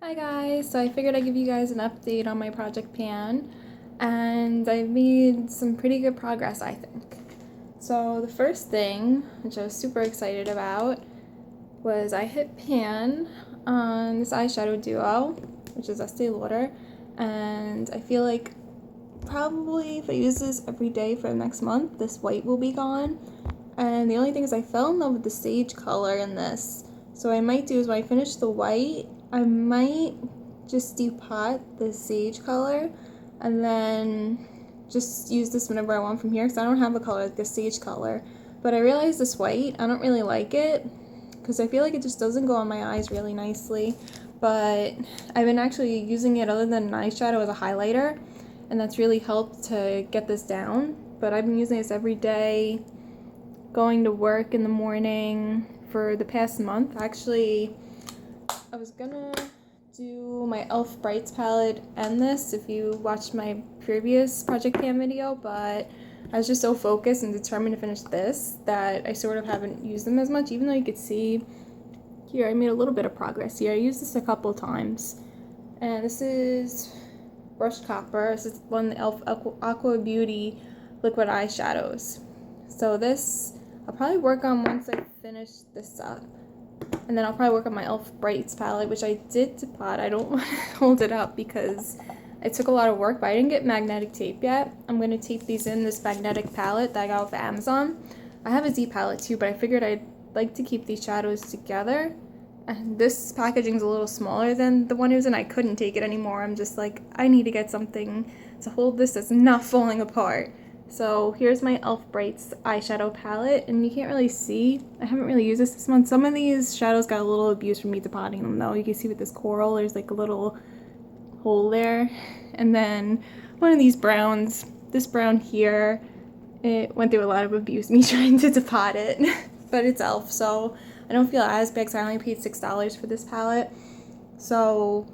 Hi guys, so I figured I'd give you guys an update on my project pan, and I've made some pretty good progress, I think. So the first thing, which I was super excited about, was I hit pan on this Eyeshadow Duo, which is Este Lauder, and I feel like probably if I use this every day for the next month, this white will be gone. And the only thing is I fell in love with the sage color in this. So what I might do is when I finish the white, I might just depot the sage color and then just use this whenever I want from here because I don't have a color like the sage color. But I realized this white, I don't really like it because I feel like it just doesn't go on my eyes really nicely. But I've been actually using it other than an eyeshadow as a highlighter, and that's really helped to get this down. But I've been using this every day, going to work in the morning for the past month. Actually, I was gonna do my e.l.f. Brights palette and this if you watched my previous Project Pan video, but I was just so focused and determined to finish this that I sort of haven't used them as much, even though you could see here I made a little bit of progress here. I used this a couple times. And this is Brushed Copper. This is one of the e.l.f. Aqua Beauty liquid eyeshadows. So this I'll probably work on once I finish this up. And then I'll probably work on my e.l.f. Brights palette, which I did depot. I don't want to hold it up because it took a lot of work, but I didn't get magnetic tape yet. I'm going to tape these in this magnetic palette that I got off Amazon. I have a Z palette too, but I figured I'd like to keep these shadows together. And this packaging is a little smaller than the one it was in. I couldn't take it anymore. I'm just like, I need to get something to hold this that's not falling apart. So here's my e.l.f. Brights eyeshadow palette, and you can't really see. I haven't really used this month. Some of these shadows got a little abused from me depotting them though. You can see with this coral, there's like a little hole there. And then one of these browns, this brown here, it went through a lot of abuse me trying to depot it. But it's e.l.f. so I don't feel as bad because I only paid $6 for this palette. So,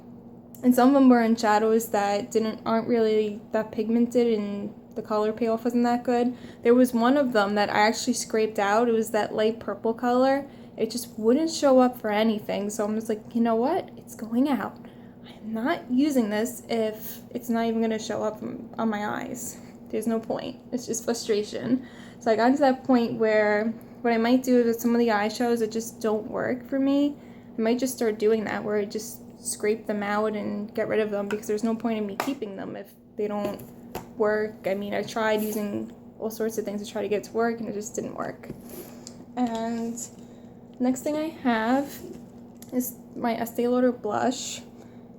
and some of them were in shadows that aren't really that pigmented and the color payoff wasn't that good. There was one of them that I actually scraped out. It was that light purple color. It just wouldn't show up for anything. So I'm just like, you know what? It's going out. I'm not using this if it's not even going to show up on my eyes. There's no point. It's just frustration. So I got to that point where what I might do is some of the eyeshadows that just don't work for me, I might just start doing that where I just scrape them out and get rid of them because there's no point in me keeping them if they don't work. I mean, I tried using all sorts of things to try to get it to work and it just didn't work. And next thing I have is my Estee Lauder blush.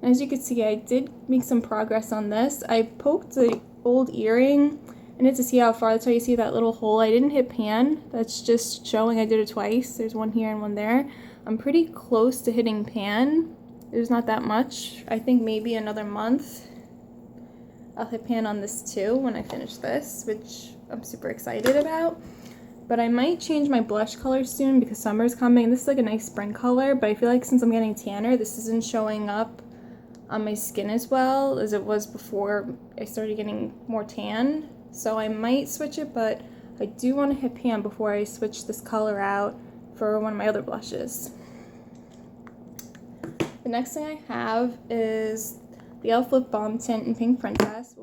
And as you can see, I did make some progress on this. I poked the old earring in it to see how far. That's why you see that little hole. I didn't hit pan. That's just showing I did it twice. There's one here and one there. I'm pretty close to hitting pan. There's not that much. I think maybe another month I'll hit pan on this too when I finish this, which I'm super excited about. But I might change my blush color soon because summer's coming. This is like a nice spring color, but I feel like since I'm getting tanner, this isn't showing up on my skin as well as it was before I started getting more tan. So I might switch it, but I do want to hit pan before I switch this color out for one of my other blushes. The next thing I have is the e.l.f. Lip Balm Tint in Pink Princess.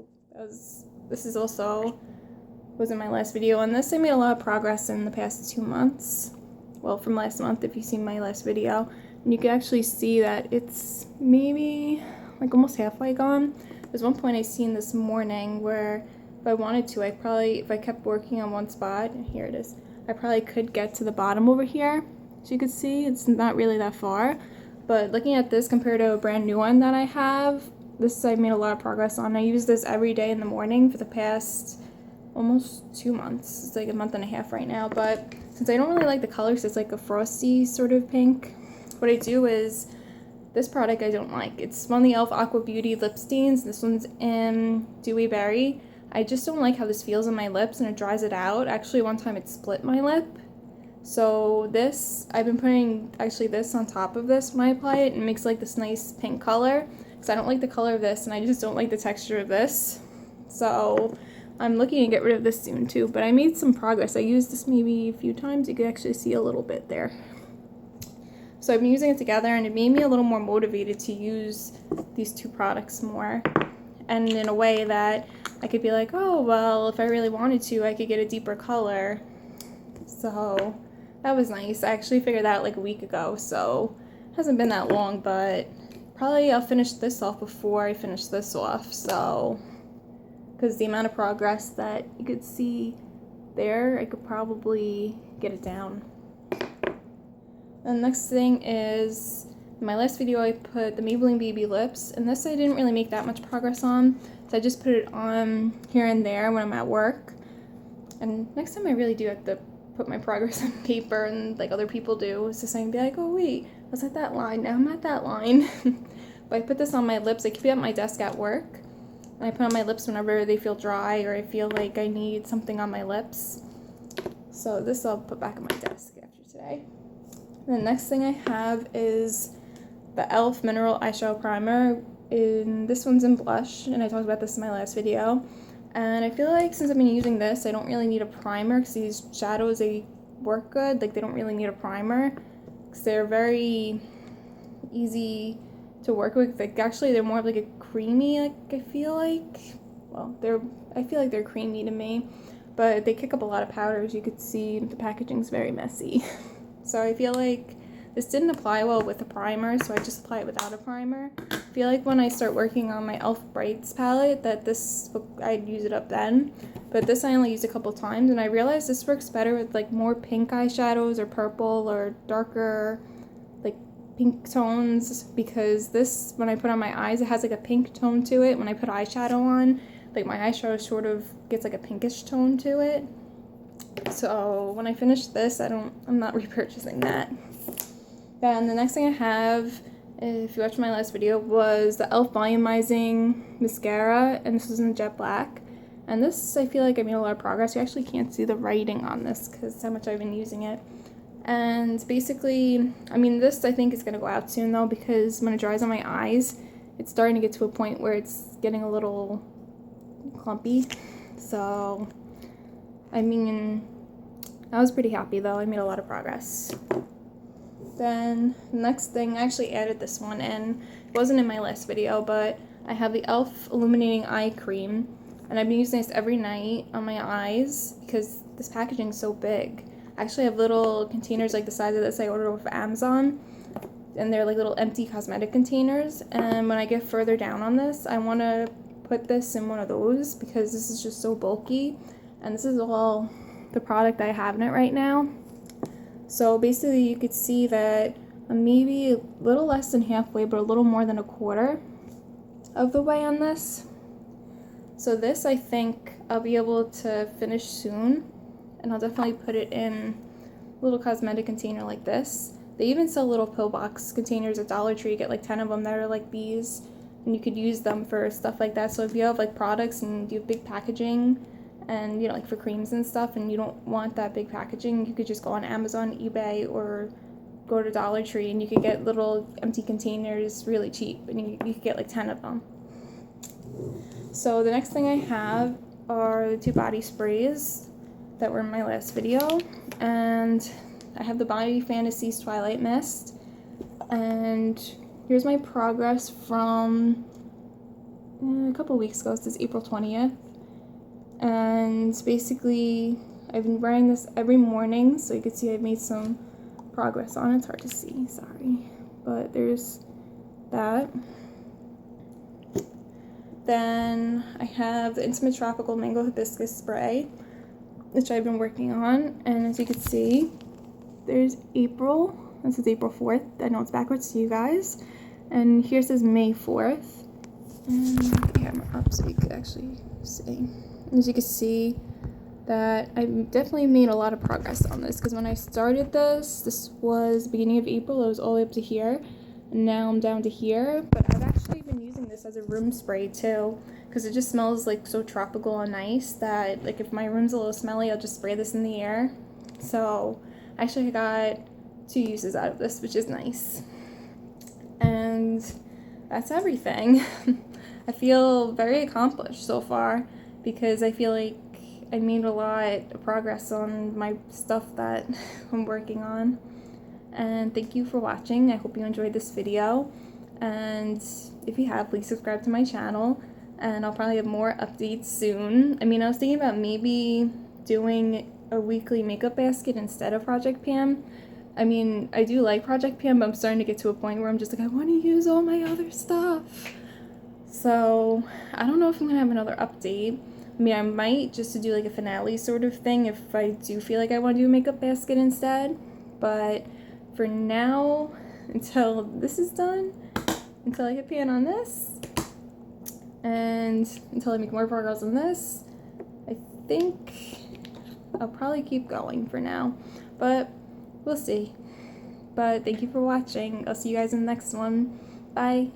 This is also was in my last video, and this I made a lot of progress in the past 2 months. Well, from last month if you've seen my last video. And you can actually see that it's maybe like almost halfway gone. There's one point I seen this morning where if I wanted to, if I kept working on one spot, here it is, I probably could get to the bottom over here. As you can see, it's not really that far. But looking at this compared to a brand new one that I have, this I've made a lot of progress on. I use this every day in the morning for the past almost 2 months. It's like a month and a half right now. But since I don't really like the color, so it's like a frosty sort of pink, what I do is, this product I don't like. It's one of the e.l.f. Aqua Beauty lip stains. This one's in Dewy Berry. I just don't like how this feels on my lips and it dries it out. Actually, one time it split my lip. So this, I've been putting actually this on top of this when I apply it and it makes like this nice pink color. Because I don't like the color of this and I just don't like the texture of this. So I'm looking to get rid of this soon too. But I made some progress. I used this maybe a few times. You can actually see a little bit there. So I've been using it together, and it made me a little more motivated to use these two products more. And in a way that I could be like, oh, well, if I really wanted to, I could get a deeper color. So that was nice. I actually figured that out like a week ago, so it hasn't been that long, but probably I'll finish this off before I finish this off. So, because the amount of progress that you could see there, I could probably get it down. And the next thing is, in my last video I put the Maybelline Baby Lips, and this I didn't really make that much progress on, so I just put it on here and there when I'm at work. And next time I really do have to put my progress on paper, and like other people do, is just saying, be like, oh wait, I was at that line, now I'm at that line. But I put this on my lips. I keep it at my desk at work, and I put on my lips whenever they feel dry or I feel like I need something on my lips. So this I'll put back on my desk after today. And the next thing I have is the e.l.f. Mineral Eyeshadow Primer. This one's in blush, and I talked about this in my last video. And I feel like since I've been using this, I don't really need a primer, because these shadows, they work good. Like, they don't really need a primer, because they're very easy to work with. Like, actually, they're more of like a creamy, like, I feel like. Well, I feel like they're creamy to me, but they kick up a lot of powder. As you could see, the packaging's very messy. So I feel like this didn't apply well with a primer, so I just apply it without a primer. I feel like when I start working on my e.l.f. Brights palette, that I'd use it up then. But this I only used a couple times, and I realized this works better with like more pink eyeshadows or purple or darker like pink tones, because this, when I put on my eyes, it has like a pink tone to it. When I put eyeshadow on, like my eyeshadow sort of gets like a pinkish tone to it. So when I finish this, I'm not repurchasing that. Then the next thing I have, if you watched my last video, was the e.l.f. Volumizing Mascara, and this is in Jet Black. And this, I feel like I made a lot of progress. You actually can't see the writing on this because how much I've been using it. And basically, I mean, this I think is going to go out soon though, because when it dries on my eyes, it's starting to get to a point where it's getting a little clumpy. So, I mean, I was pretty happy though. I made a lot of progress. Then the next thing, I actually added this one in. It wasn't in my last video, but I have the e.l.f. Illuminating Eye Cream, and I've been using this every night on my eyes because this packaging is so big. I actually have little containers like the size of this I ordered off of Amazon, and they're like little empty cosmetic containers. And when I get further down on this, I want to put this in one of those because this is just so bulky, and this is all the product I have in it right now. So basically you could see that I'm maybe a little less than halfway, but a little more than a quarter of the way on this. So this, I think I'll be able to finish soon, and I'll definitely put it in a little cosmetic container like this. They even sell little pillbox containers at Dollar Tree. You get like 10 of them that are like these, and you could use them for stuff like that. So if you have like products and you have big packaging, and you know, like for creams and stuff, and you don't want that big packaging, you could just go on Amazon, eBay, or go to Dollar Tree, and you could get little empty containers really cheap, and you could get like 10 of them. So the next thing I have are the two body sprays that were in my last video, and I have the Body Fantasies Twilight Mist, and here's my progress from a couple weeks ago. This is April 20th. And basically, I've been wearing this every morning, so you can see I've made some progress on it. It's hard to see, sorry. But there's that. Then I have the Intimate Tropical Mango Hibiscus Spray, which I've been working on. And as you can see, there's April. This is April 4th. I know it's backwards to you guys. And here says May 4th. And put the camera up so you can actually see. As you can see, that I definitely made a lot of progress on this, because when I started this was beginning of April. It was all the way up to here, and now I'm down to here. But I've actually been using this as a room spray too, because it just smells like so tropical and nice that like if my room's a little smelly, I'll just spray this in the air. So actually I got 2 uses out of this, which is nice. And that's everything. I feel very accomplished so far, because I feel like I made a lot of progress on my stuff that I'm working on. And thank you for watching. I hope you enjoyed this video. And if you have, please subscribe to my channel. And I'll probably have more updates soon. I mean, I was thinking about maybe doing a weekly makeup basket instead of Project Pam. I mean, I do like Project Pam, but I'm starting to get to a point where I'm just like, I want to use all my other stuff. So I don't know if I'm gonna have another update. I mean, I might just to do like a finale sort of thing if I do feel like I want to do a makeup basket instead. But for now, until this is done, until I hit pan on this, and until I make more progress on this, I think I'll probably keep going for now. But we'll see. But thank you for watching. I'll see you guys in the next one. Bye.